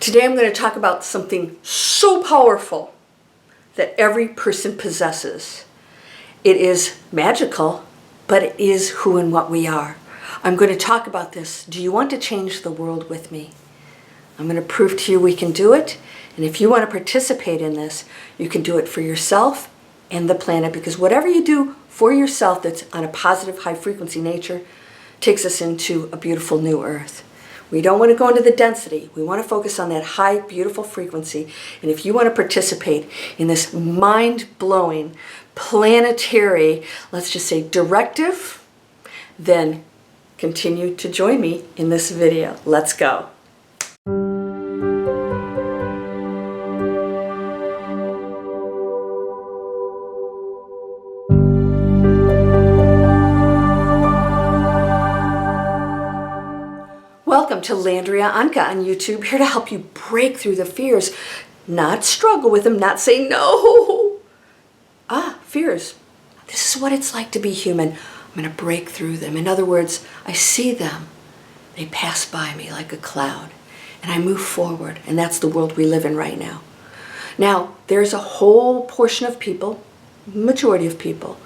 Today I'm going to talk about something so powerful that every person possesses. It is magical, but it is who and what we are. I'm going to talk about this. Do you want to change the world with me? I'm going to prove to you we can do it. And if you want to participate in this, you can do it for yourself and the planet, because whatever you do for yourself that's on a positive, high frequency nature takes us into a beautiful new earth. We don't want to go into the density. We want to focus on that high, beautiful frequency. And if you want to participate in this mind-blowing, planetary, let's just say directive, then continue to join me in this video. Let's go. Welcome to Landria Onkka on YouTube, here to help you break through the fears, not struggle with them, not say no. Fears. This is what it's like to be human. I'm going to break through them. In other words, I see them. They pass by me like a cloud, and I move forward, and that's the world we live in right now. Now, there's a whole portion of people, majority of people,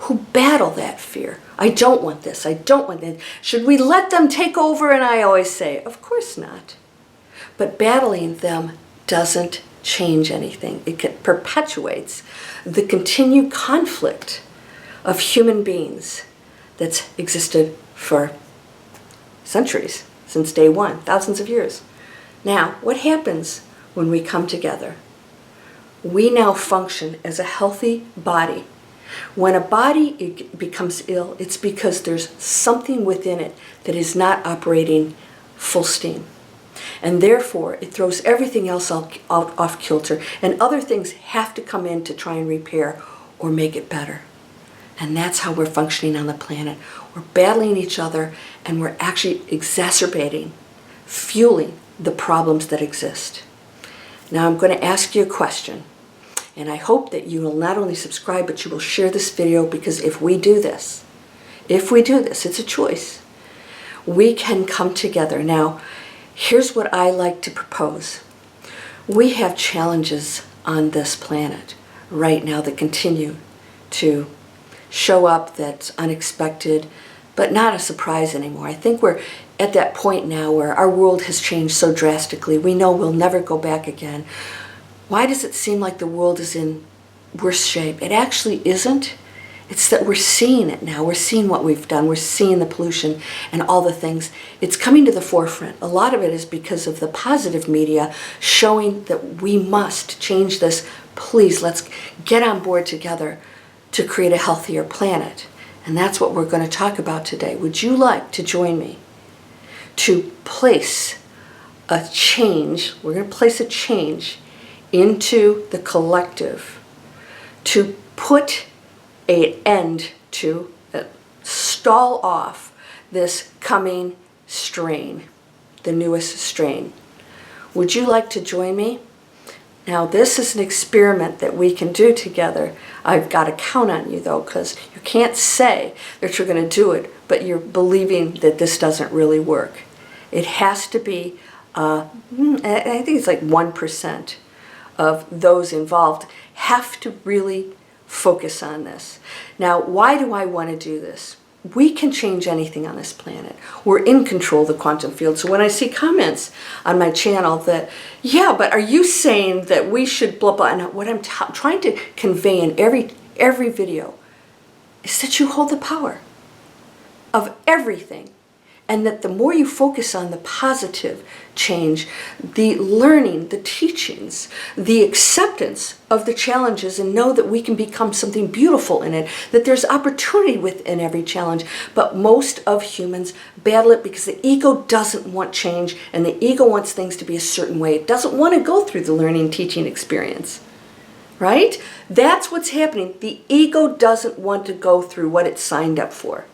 who battle that fear. I don't want this. I don't want that. Should we let them take over? And I always say, of course not. But battling them doesn't change anything. It perpetuates the continued conflict of human beings that's existed for centuries, since day one, thousands of years. Now, what happens when we come together? We now function as a healthy body. When a body becomes ill, it's because there's something within it that is not operating full steam. And therefore, it throws everything else off kilter, and other things have to come in to try and repair or make it better. And that's how we're functioning on the planet. We're battling each other, and we're actually exacerbating, fueling the problems that exist. Now, I'm going to ask you a question. And I hope that you will not only subscribe, but you will share this video, because if we do this, it's a choice. We can come together. Now, here's what I like to propose. We have challenges on this planet right now that continue to show up that's unexpected, but not a surprise anymore. I think we're at that point now where our world has changed so drastically. We know we'll never go back again. Why does it seem like the world is in worse shape? It actually isn't. It's that we're seeing it now. We're seeing what we've done. We're seeing the pollution and all the things. It's coming to the forefront. A lot of it is because of the positive media showing that we must change this. Please, let's get on board together to create a healthier planet. And that's what we're going to talk about today. Would you like to join me to place a change? We're going to place a change into the collective, to put an end to, stall off this coming strain, the newest strain. Would you like to join me? Now, this is an experiment that we can do together. I've got to count on you, though, because you can't say that you're going to do it, but you're believing that this doesn't really work. It has to be, I think it's like 1%. Of those involved have to really focus on this. Now, why do I want to do this? We can change anything on this planet. We're in control of the quantum field. So when I see comments on my channel that, yeah, but are you saying that we should blah, blah, and what I'm trying to convey in every video is that you hold the power of everything. And that the more you focus on the positive change, the learning, the teachings, the acceptance of the challenges, and know that we can become something beautiful in it, that there's opportunity within every challenge. But most of humans battle it because the ego doesn't want change, and the ego wants things to be a certain way. It doesn't want to go through the learning, teaching experience. Right? That's what's happening. The ego doesn't want to go through what it signed up for.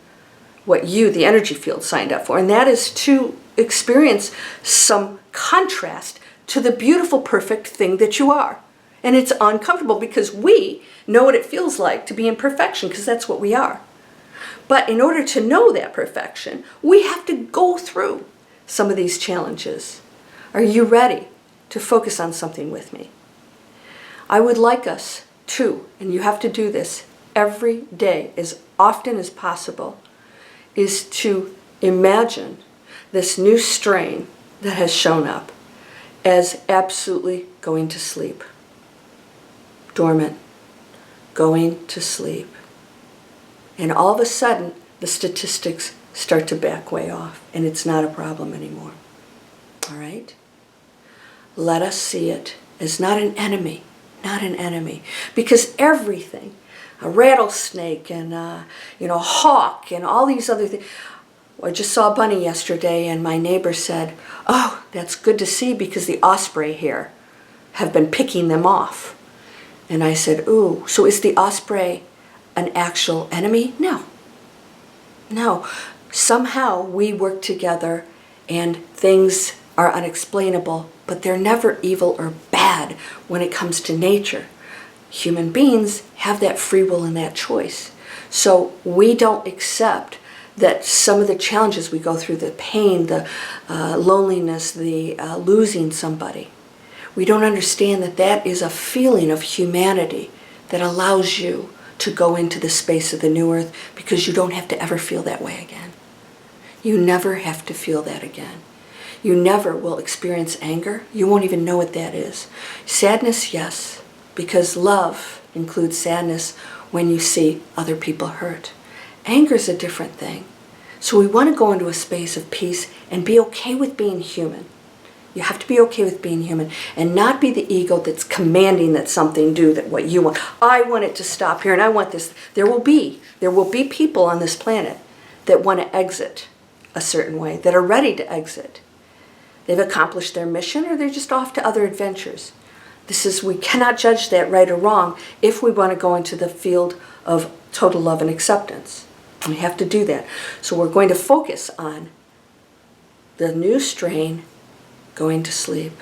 What you, the energy field, signed up for. And that is to experience some contrast to the beautiful, perfect thing that you are. And it's uncomfortable because we know what it feels like to be in perfection, because that's what we are. But in order to know that perfection, we have to go through some of these challenges. Are you ready? to focus on something with me. I would like us to, and you have to do this every day as often as possible, is to imagine this new strain that has shown up as absolutely going to sleep. Dormant, going to sleep. And all of a sudden, the statistics start to back way off, and it's not a problem anymore. All right? Let us see it as not an enemy, not an enemy. Because everything, a rattlesnake and a hawk and all these other things. I just saw a bunny yesterday, and my neighbor said, "Oh, that's good to see because the osprey here have been picking them off." And I said, "Ooh, so is the osprey an actual enemy?" No. No. Somehow we work together and things are unexplainable, but they're never evil or bad when it comes to nature. Human beings have that free will and that choice. So we don't accept that some of the challenges we go through, the pain, the loneliness, the losing somebody, we don't understand that that is a feeling of humanity that allows you to go into the space of the new earth, because you don't have to ever feel that way again. You never have to feel that again. You never will experience anger. You won't even know what that is. Sadness, yes, because love includes sadness when you see other people hurt. Anger is a different thing. So we want to go into a space of peace and be okay with being human. You have to be okay with being human and not be the ego that's commanding that something do that what you want. I want it to stop here and I want this. There will be people on this planet that want to exit a certain way, that are ready to exit. They've accomplished their mission or they're just off to other adventures. We cannot judge that right or wrong if we want to go into the field of total love and acceptance. We have to do that. So we're going to focus on the new strain going to sleep.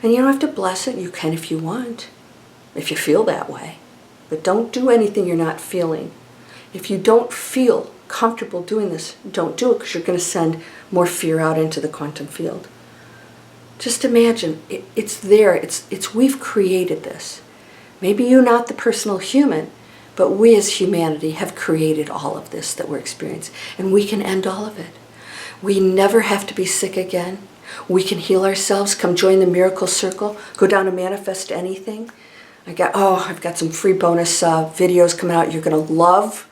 And you don't have to bless it. You can if you want, if you feel that way. But don't do anything you're not feeling. If you don't feel comfortable doing this, don't do it, because you're going to send more fear out into the quantum field. Just imagine, it's there. It's we've created this. Maybe you're not the personal human, but we as humanity have created all of this that we're experiencing, and we can end all of it. We never have to be sick again. We can heal ourselves. Come join the miracle circle. Go down and manifest anything. I've got some free bonus videos coming out you're going to love.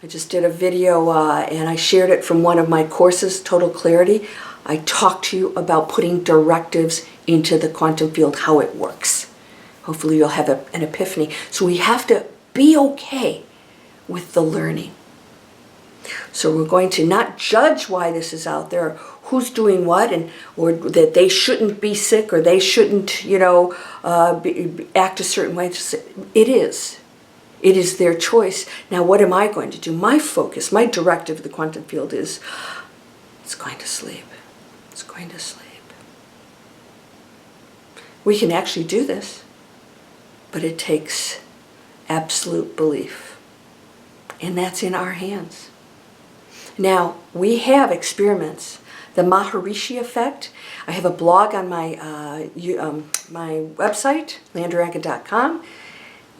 I just did a video and I shared it from one of my courses, Total Clarity. I talked to you about putting directives into the quantum field, how it works. Hopefully you'll have an epiphany. So we have to be okay with the learning. So we're going to not judge why this is out there, or who's doing what, or that they shouldn't be sick, or they shouldn't, act a certain way. It is. It is their choice. Now, what am I going to do? My focus, my directive of the quantum field is, it's going to sleep. It's going to sleep. We can actually do this, but it takes absolute belief. And that's in our hands. Now, we have experiments. The Maharishi effect. I have a blog on my my website, landriaonkka.com,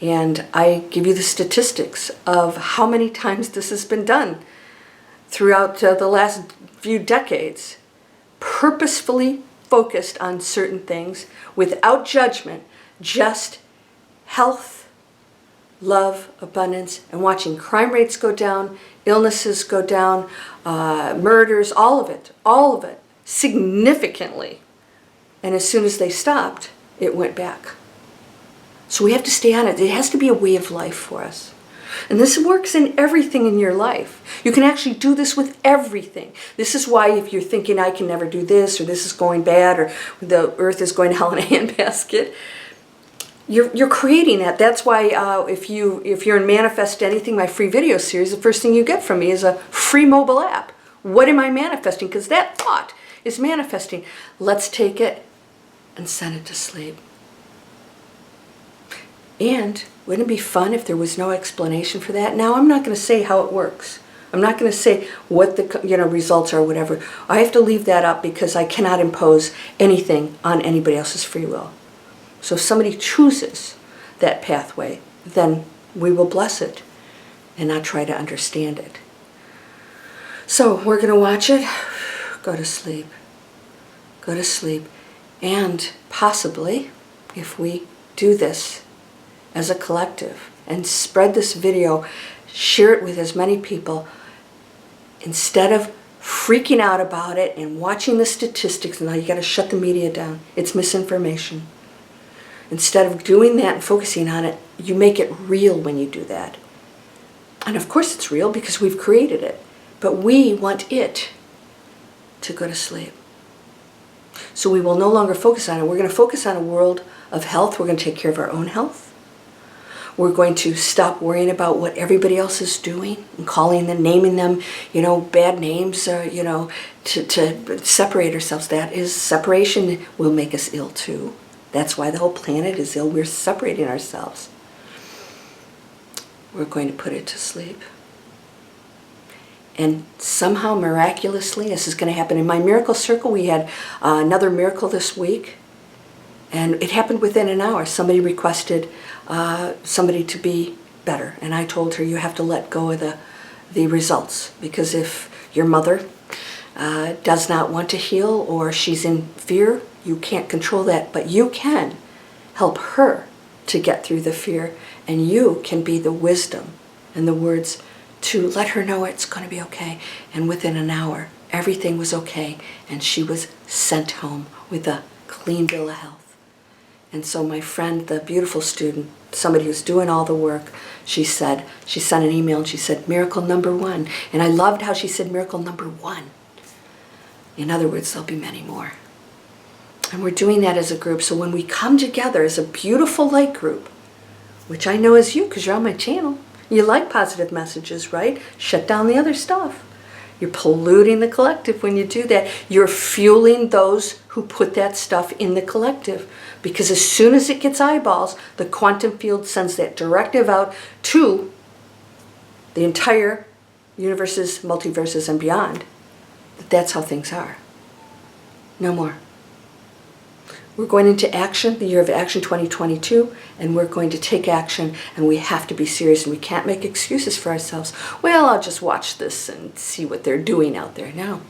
and I give you the statistics of how many times this has been done throughout the last few decades, purposefully focused on certain things without judgment, just health, love, abundance, and watching crime rates go down, illnesses go down, murders, all of it, significantly. And as soon as they stopped, it went back. So we have to stay on it. It has to be a way of life for us. And this works in everything in your life. You can actually do this with everything. This is why if you're thinking, I can never do this, or this is going bad, or the earth is going to hell in a handbasket, you're creating that. That's why if you're in Manifest Anything, my free video series, the first thing you get from me is a free mobile app. What am I manifesting? Because that thought is manifesting. Let's take it and send it to sleep. And wouldn't it be fun if there was no explanation for that? Now, I'm not going to say how it works. I'm not going to say what the results are, whatever. I have to leave that up because I cannot impose anything on anybody else's free will. So if somebody chooses that pathway, then we will bless it and not try to understand it. So we're going to watch it. Go to sleep. Go to sleep. And possibly, if we do this as a collective and spread this video, share it with as many people, instead of freaking out about it and watching the statistics, and now you got to shut the media down. It's misinformation. Instead of doing that and focusing on it, you make it real when you do that. And of course it's real because we've created it. But we want it to go to sleep. So we will no longer focus on it. We're going to focus on a world of health. We're going to take care of our own health. We're going to stop worrying about what everybody else is doing and calling them, naming them, bad names, to separate ourselves. That is, separation will make us ill too. That's why the whole planet is ill. We're separating ourselves. We're going to put it to sleep. And somehow, miraculously, this is going to happen. In my miracle circle, we had another miracle this week. And it happened within an hour. Somebody requested somebody to be better. And I told her, you have to let go of the results. Because if your mother does not want to heal or she's in fear, you can't control that. But you can help her to get through the fear. And you can be the wisdom and the words to let her know it's going to be okay. And within an hour, everything was okay. And she was sent home with a clean bill of health. And so my friend, the beautiful student, somebody who's doing all the work, she sent an email and she said, miracle number 1. And I loved how she said miracle number 1. In other words, there'll be many more. And we're doing that as a group. So when we come together as a beautiful light group, which I know is you because you're on my channel, you like positive messages, right? Shut down the other stuff. You're polluting the collective when you do that. You're fueling those who put that stuff in the collective. Because as soon as it gets eyeballs, the quantum field sends that directive out to the entire universes, multiverses, and beyond. That's how things are. No more. We're going into action, the year of action 2022, and we're going to take action, and we have to be serious, and we can't make excuses for ourselves. Well, I'll just watch this and see what they're doing out there. No.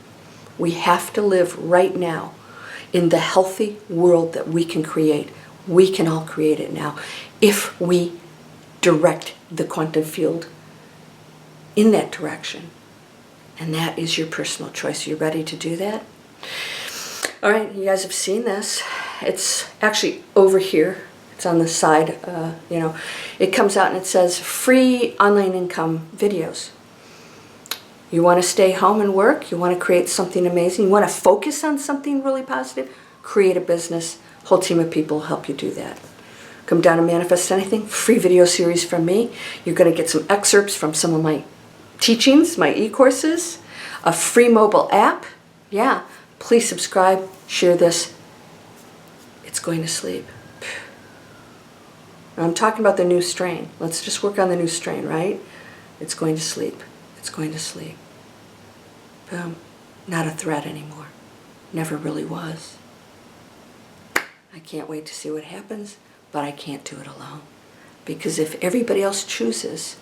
We have to live right now in the healthy world that we can create. We can all create it now if we direct the quantum field in that direction. And that is your personal choice. Are you ready to do that? All right, you guys have seen this. It's actually over here. It's on the side, It comes out and it says free online income videos. You want to stay home and work? You want to create something amazing? You want to focus on something really positive? Create a business. Whole team of people will help you do that. Come down and manifest anything. Free video series from me. You're going to get some excerpts from some of my teachings, my e-courses, a free mobile app. Yeah. Please subscribe, share this. It's going to sleep. Now, I'm talking about the new strain. Let's just work on the new strain, right? It's going to sleep. It's going to sleep. Boom. Not a threat anymore. Never really was. I can't wait to see what happens, but I can't do it alone. Because if everybody else chooses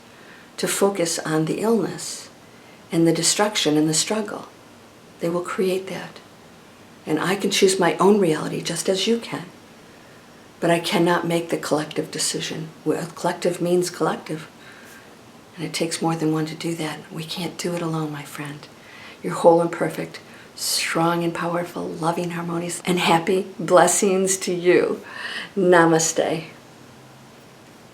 to focus on the illness and the destruction and the struggle, they will create that. And I can choose my own reality just as you can. But I cannot make the collective decision. Well, collective means collective. And it takes more than one to do that. We can't do it alone, my friend. You're whole and perfect, strong and powerful, loving, harmonious, and happy. Blessings to you. Namaste.